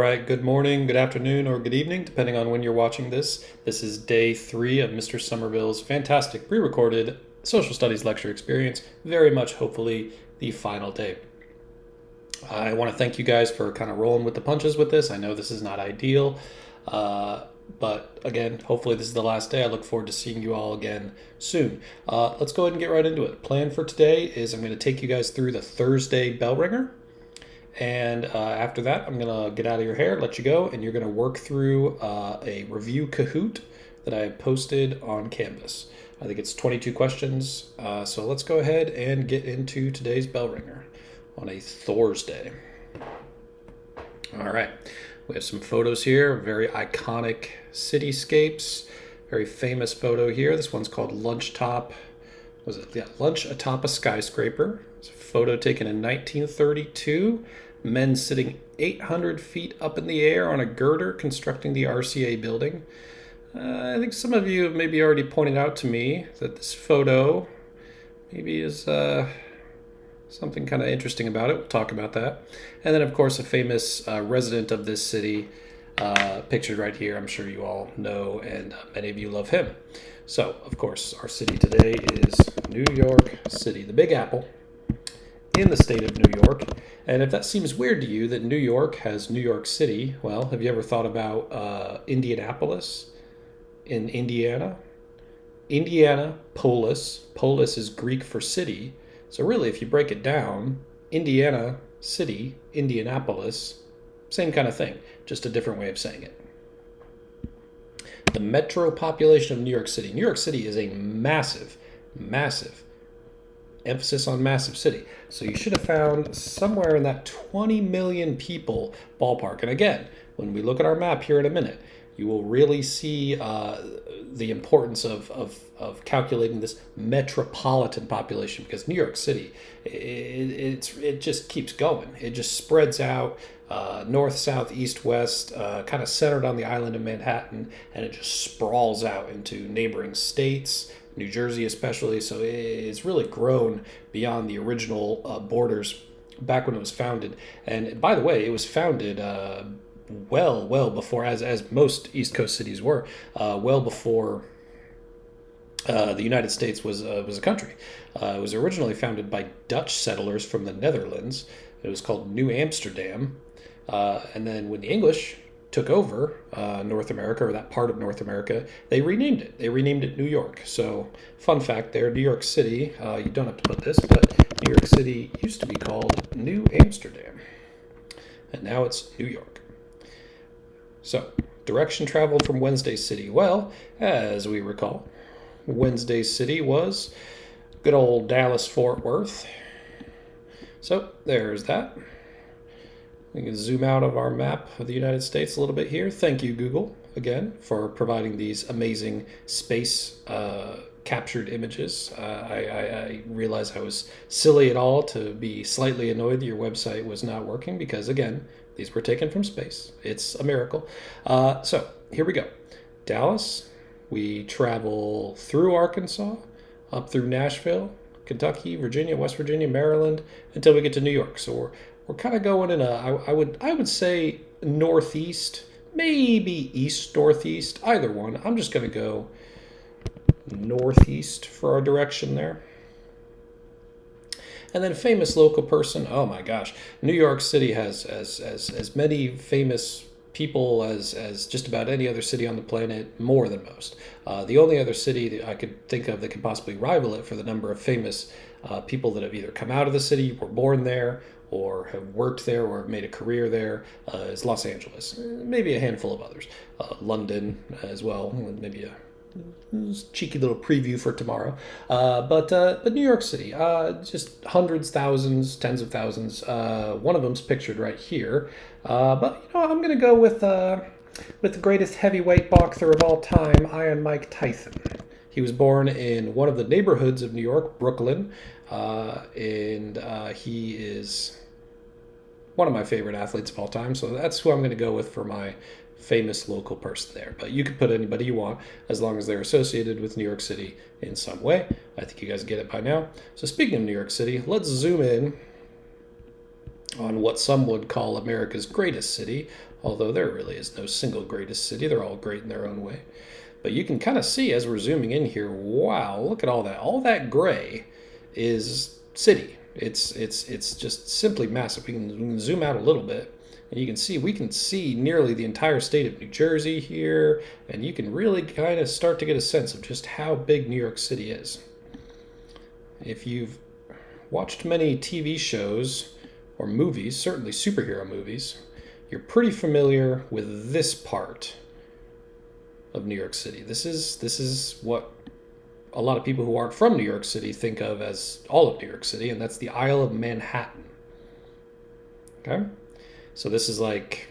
All right, good morning, good afternoon, or good evening, depending on when you're watching this. This is day 3 of Mr. Somerville's fantastic pre recorded social studies lecture experience. Very much, hopefully, the final day. I want to thank you guys for kind of rolling with the punches with this. I know this is not ideal, but again, hopefully, this is the last day. I look forward to seeing you all again soon. Let's go ahead and get right into it. Plan for today is I'm going to take you guys through the Thursday bell ringer. And after that, I'm going to get out of your hair, let you go, and you're going to work through a review Kahoot that I posted on Canvas. I think it's 22 questions. So let's go ahead and get into today's bell ringer on a Thursday. All right. We have some photos here, very iconic cityscapes. Very famous photo here. This one's called Lunch Top. Was it? Yeah, Lunch Atop a Skyscraper. It's a photo taken in 1932. Men sitting 800 feet up in the air on a girder constructing the RCA building. I think some of you have maybe already pointed out to me that this photo maybe is something kind of interesting about it. We'll talk about that. And then, of course, a famous resident of this city pictured right here. I'm sure you all know, and many of you love him. So, of course, our city today is New York City, the Big Apple, in the state of New York. And if that seems weird to you that New York has New York City, well, have you ever thought about Indianapolis in Indiana? Indiana, polis. Polis is Greek for city. So really, if you break it down, Indiana City, Indianapolis, same kind of thing, just a different way of saying it. The metro population of New York City. New York City is a massive, massive, emphasis on massive city. So you should have found somewhere in that 20 million people ballpark. And again, when we look at our map here in a minute, you will really see the importance of calculating this metropolitan population, because New York City, it just keeps going. It just spreads out north, south, east, west, kind of centered on the island of Manhattan, and it just sprawls out into neighboring states, New Jersey especially. So it's really grown beyond the original borders back when it was founded. And by the way, it was founded well before, as most East Coast cities were, well before the United States was a country. It was originally founded by Dutch settlers from the Netherlands. It was called New Amsterdam. And then when the English took over North America, or that part of North America, they renamed it. They renamed it New York. So, fun fact there, New York City, you don't have to put this, but New York City used to be called New Amsterdam. And now it's New York. So, direction traveled from Wednesday City. Well, as we recall, Wednesday City was good old Dallas-Fort Worth. So, there's that. We can zoom out of our map of the United States a little bit here. Thank you, Google, again, for providing these amazing space captured images. I realize I was silly at all to be slightly annoyed that your website was not working, because, again, these were taken from space. It's a miracle. So here we go. Dallas, we travel through Arkansas, up through Nashville, Kentucky, Virginia, West Virginia, Maryland, until we get to New York. So we're kind of going in I would say northeast, maybe east northeast, either one. I'm just going to go northeast for our direction there. And then famous local person. Oh my gosh, New York City has as many famous people as just about any other city on the planet, more than most. The only other city that I could think of that could possibly rival it for the number of famous people that have either come out of the city, were born there, or have worked there, or have made a career there, is Los Angeles. Maybe a handful of others. London as well, maybe a cheeky little preview for tomorrow. But New York City, just hundreds, thousands, tens of thousands. One of them's pictured right here. But I'm going to go with the greatest heavyweight boxer of all time, Iron Mike Tyson. He was born in one of the neighborhoods of New York, Brooklyn, and he is one of my favorite athletes of all time. So that's who I'm going to go with for my famous local person there. But you could put anybody you want, as long as they're associated with New York City in some way. I think you guys get it by now. So speaking of New York City, let's zoom in on what some would call America's greatest city, although there really is no single greatest city. They're all great in their own way. But you can kind of see as we're zooming in here, wow, look at all that. All that gray is city. It's just simply massive. We can zoom out a little bit, and you can see we can see nearly the entire state of New Jersey here, and you can really kind of start to get a sense of just how big New York City is. If you've watched many TV shows or movies, certainly superhero movies, you're pretty familiar with this part of New York City. This is what a lot of people who aren't from New York City think of as all of New York City, and that's the Isle of Manhattan. Okay? So this is like,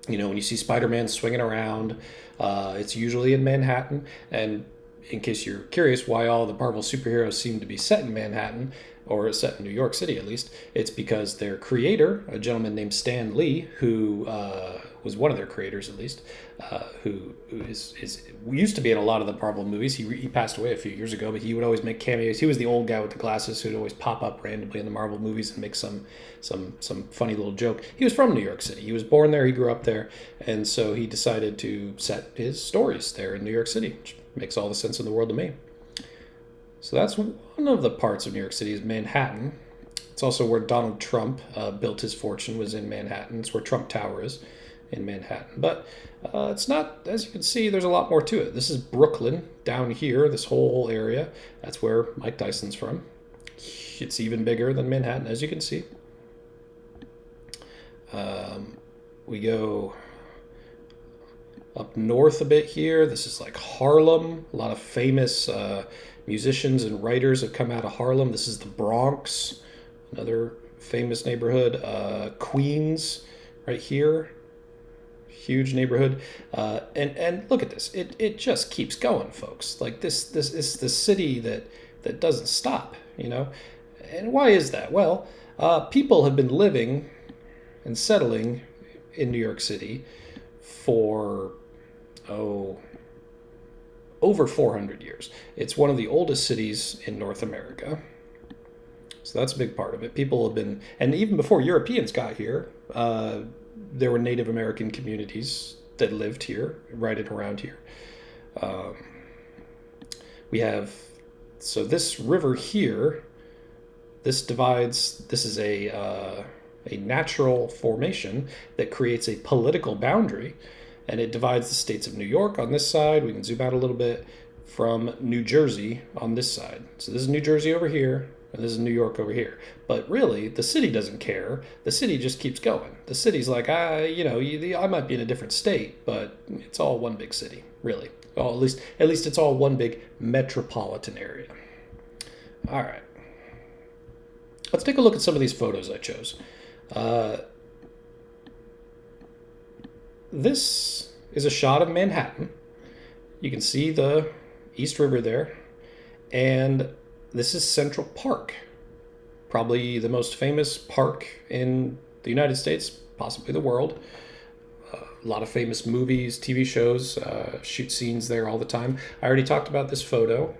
when you see Spider-Man swinging around, it's usually in Manhattan. And in case you're curious why all the Marvel superheroes seem to be set in Manhattan, or set in New York City at least, it's because their creator, a gentleman named Stan Lee, who was one of their creators at least, who used to be in a lot of the Marvel movies. He passed away a few years ago, but he would always make cameos. He was the old guy with the glasses who'd always pop up randomly in the Marvel movies and make some funny little joke. He was from New York City. He was born there. He grew up there, and so he decided to set his stories there in New York City, which makes all the sense in the world to me. So that's one of the parts of New York City is Manhattan. It's also where Donald Trump built his fortune, was in Manhattan. It's where Trump Tower is, in Manhattan. But it's not, as you can see, there's a lot more to it. This is Brooklyn down here, this whole area. That's where Mike Tyson's from. It's even bigger than Manhattan, as you can see. We go up north a bit here. This is like Harlem. A lot of famous musicians and writers have come out of Harlem. This is the Bronx, another famous neighborhood. Queens, right here, huge neighborhood. And look at this. It just keeps going, folks. Like this is the city that doesn't stop. And why is that? Well, people have been living and settling in New York City for over 400 years. It's one of the oldest cities in North America. So that's a big part of it. People have been, and even before Europeans got here, there were Native American communities that lived here, right and around here. We have, so this river here, this divides, this is a natural formation that creates a political boundary, and it divides the states of New York on this side. We can zoom out a little bit, from New Jersey on this side. So this is New Jersey over here, and this is New York over here. But really, the city doesn't care. The city just keeps going. The city's like, I might be in a different state, but it's all one big city, really. Well, at least it's all one big metropolitan area. All right. Let's take a look at some of these photos I chose. This is a shot of Manhattan. You can see the East River there. And this is Central Park, probably the most famous park in the United States, possibly the world. A lot of famous movies, TV shows, shoot scenes there all the time. I already talked about this photo.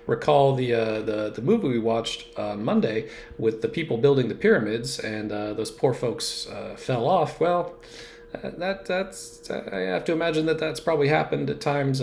Recall the movie we watched on Monday with the people building the pyramids, and those poor folks fell off. Well, that's I have to imagine that's probably happened at times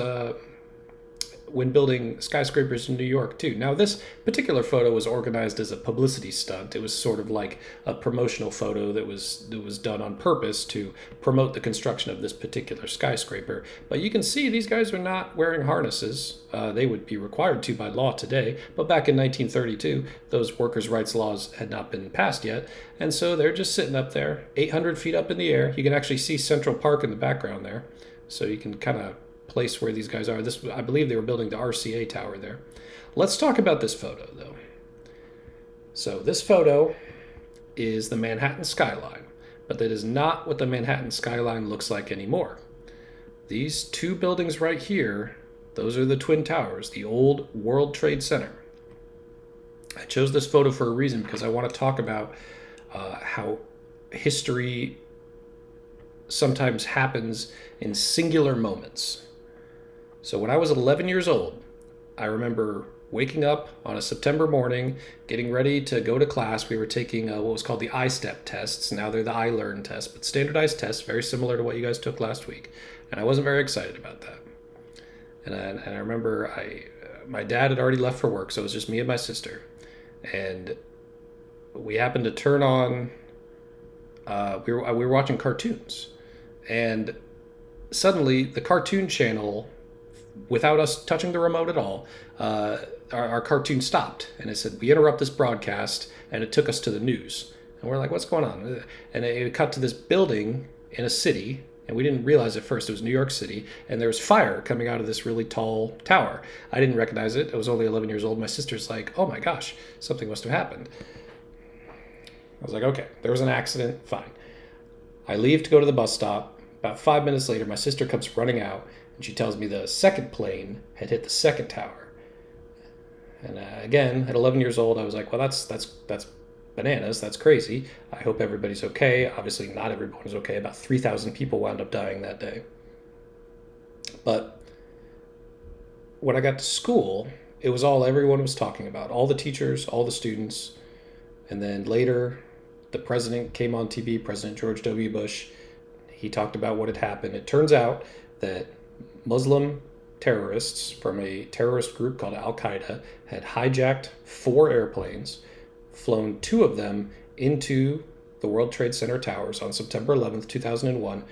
when building skyscrapers in New York too. Now, this particular photo was organized as a publicity stunt. It was sort of like a promotional photo that was done on purpose to promote the construction of this particular skyscraper. But you can see these guys are not wearing harnesses. They would be required to by law today, but back in 1932, those workers' rights laws had not been passed yet, and so they're just sitting up there, 800 feet up in the air. You can actually see Central Park in the background there, so you can kind of place where these guys are. This, I believe they were building the RCA tower there. Let's talk about this photo, though. So this photo is the Manhattan skyline, but that is not what the Manhattan skyline looks like anymore. These two buildings right here, those are the Twin Towers, the old World Trade Center. I chose this photo for a reason, because I want to talk about how history sometimes happens in singular moments. So when I was 11 years old, I remember waking up on a September morning, getting ready to go to class. We were taking what was called the iStep tests. Now they're the iLearn tests, but standardized tests, very similar to what you guys took last week. And I wasn't very excited about that. And I remember my dad had already left for work, so it was just me and my sister. And we happened to turn on, we were watching cartoons. And suddenly the cartoon channel, without us touching the remote at all, our cartoon stopped. And it said, we interrupt this broadcast, and it took us to the news. And we're like, what's going on? And it cut to this building in a city, and we didn't realize at first it was New York City, and there was fire coming out of this really tall tower. I didn't recognize it. I was only 11 years old. My sister's like, oh my gosh, something must have happened. I was like, okay, there was an accident, fine. I leave to go to the bus stop. About 5 minutes later, my sister comes running out, and she tells me the second plane had hit the second tower. And again, at 11 years old, I was like, well, that's bananas. That's crazy. I hope everybody's okay. Obviously, not everyone was okay. About 3,000 people wound up dying that day. But when I got to school, it was all everyone was talking about. All the teachers, all the students. And then later, the president came on TV, President George W. Bush. He talked about what had happened. It turns out that Muslim terrorists from a terrorist group called Al-Qaeda had hijacked 4 airplanes, flown 2 of them into the World Trade Center towers on September 11th, 2001,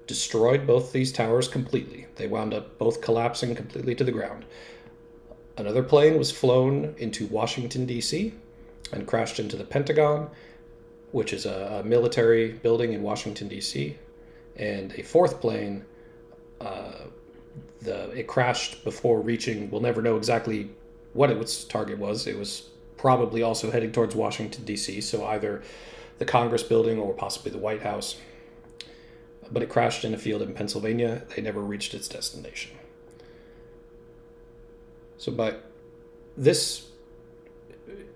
destroyed both these towers completely. They wound up both collapsing completely to the ground. Another plane was flown into Washington, D.C., and crashed into the Pentagon, which is a military building in Washington, D.C., and a 4th plane, it crashed before reaching, we'll never know exactly what its target was. It was probably also heading towards Washington, D.C., so either the Congress building or possibly the White House. But it crashed in a field in Pennsylvania. They never reached its destination. But this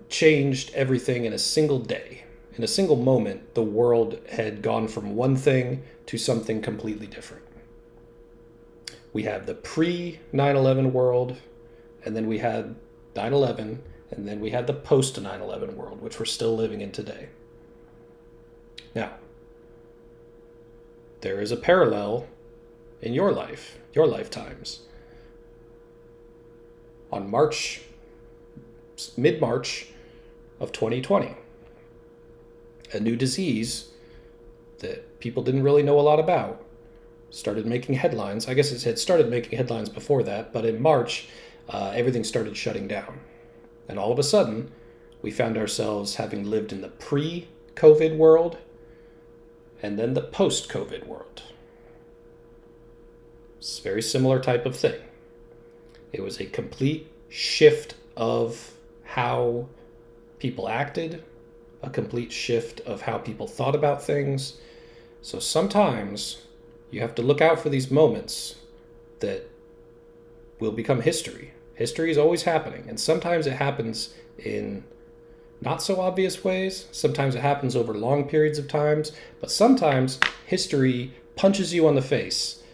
changed everything in a single day. In a single moment, the world had gone from one thing to something completely different. We have the pre-9/11 world, and then we had 9/11, and then we had the post-9/11 world, which we're still living in today. Now, there is a parallel in your life, your lifetimes. On mid-March of 2020, a new disease that people didn't really know a lot about started making headlines. I guess it had started making headlines before that, but in March, everything started shutting down. And all of a sudden, we found ourselves having lived in the pre-COVID world and then the post-COVID world. It's a very similar type of thing. It was a complete shift of how people acted, a complete shift of how people thought about things. So sometimes you have to look out for these moments that will become history. History is always happening, and sometimes it happens in not so obvious ways. Sometimes it happens over long periods of times, but sometimes history punches you on the face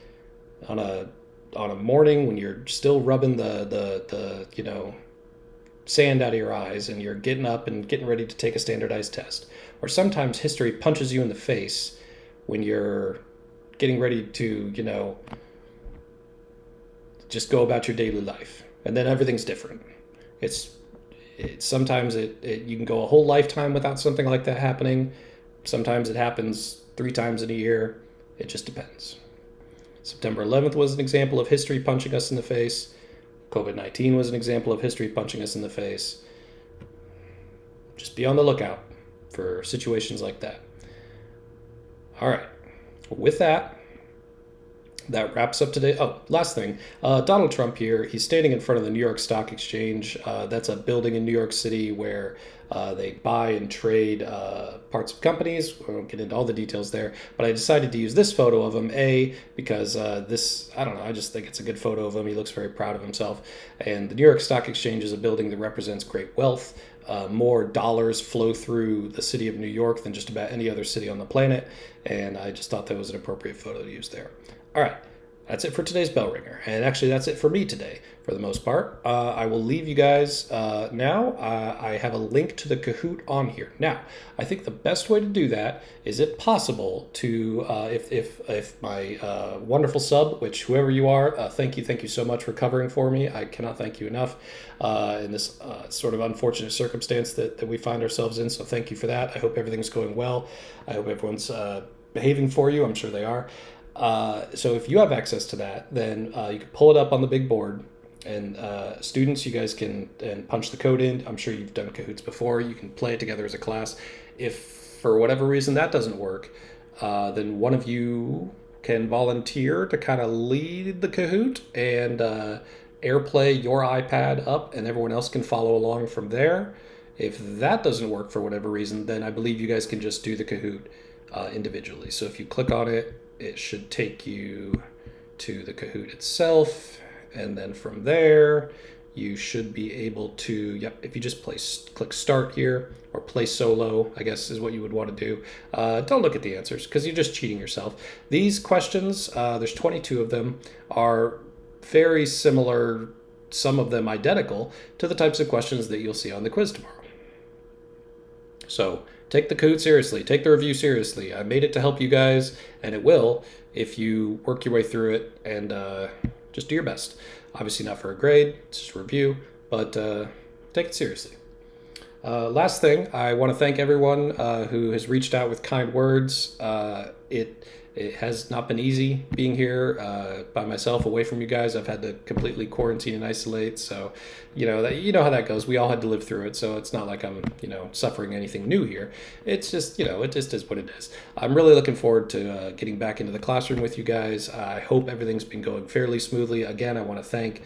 on a morning when you're still rubbing the sand out of your eyes and you're getting up and getting ready to take a standardized test. Or sometimes history punches you in the face when you're getting ready to, just go about your daily life. And then everything's different. Sometimes you can go a whole lifetime without something like that happening. Sometimes it happens 3 times in a year. It just depends. September 11th was an example of history punching us in the face. COVID-19 was an example of history punching us in the face. Just be on the lookout for situations like that. All right. With that wraps up today. Oh, last thing. Donald Trump here, he's standing in front of the New York Stock Exchange. That's a building in New York City where they buy and trade parts of companies. We won't get into all the details there, but I decided to use this photo of him, because I just think it's a good photo of him. He looks very proud of himself. And the New York Stock Exchange is a building that represents great wealth. More dollars flow through the city of New York than just about any other city on the planet, and I just thought that was an appropriate photo to use there. All right, that's it for today's bell ringer. And actually, that's it for me today, for the most part. I will leave you guys now. I have a link to the Kahoot on here. Now, I think the best way to do that is, if possible, to if my wonderful sub, which whoever you are, thank you so much for covering for me. I cannot thank you enough in this sort of unfortunate circumstance that we find ourselves in. So thank you for that. I hope everything's going well. I hope everyone's behaving for you. I'm sure they are. So if you have access to that, then you can pull it up on the big board. And students, you guys can punch the code in. I'm sure you've done Kahoots before. You can play it together as a class. If for whatever reason that doesn't work, then one of you can volunteer to kind of lead the Kahoot and AirPlay your iPad up, and everyone else can follow along from there. If that doesn't work for whatever reason, then I believe you guys can just do the Kahoot individually. So if you click on it, it should take you to the Kahoot itself, and then from there you should be able to, if you just click start here, or play solo, I guess is what you would want to do. Don't look at the answers, because you're just cheating yourself. These questions, there's 22 of them, are very similar, some of them identical, to the types of questions that you'll see on the quiz tomorrow. So take the Kahoot seriously. Take the review seriously. I made it to help you guys, and it will if you work your way through it and just do your best. Obviously not for a grade, it's just a review, but take it seriously. Last thing, I want to thank everyone who has reached out with kind words. It has not been easy being here by myself, away from you guys. I've had to completely quarantine and isolate. So, you know how that goes. We all had to live through it. So it's not like I'm, suffering anything new here. It's just, it just is what it is. I'm really looking forward to getting back into the classroom with you guys. I hope everything's been going fairly smoothly. Again, I want to thank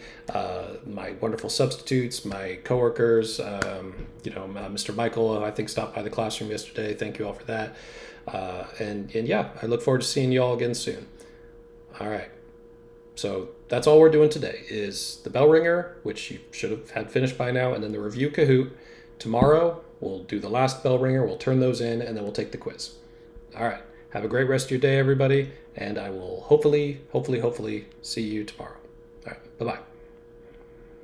my wonderful substitutes, my coworkers, Mr. Michael, I think stopped by the classroom yesterday. Thank you all for that. And yeah, I look forward to seeing you all again soon. All right. So that's all we're doing today is the bell ringer, which you should have had finished by now, and then the review Kahoot. Tomorrow, we'll do the last bell ringer. We'll turn those in, and then we'll take the quiz. All right. Have a great rest of your day, everybody. And I will hopefully see you tomorrow. All right. Bye-bye.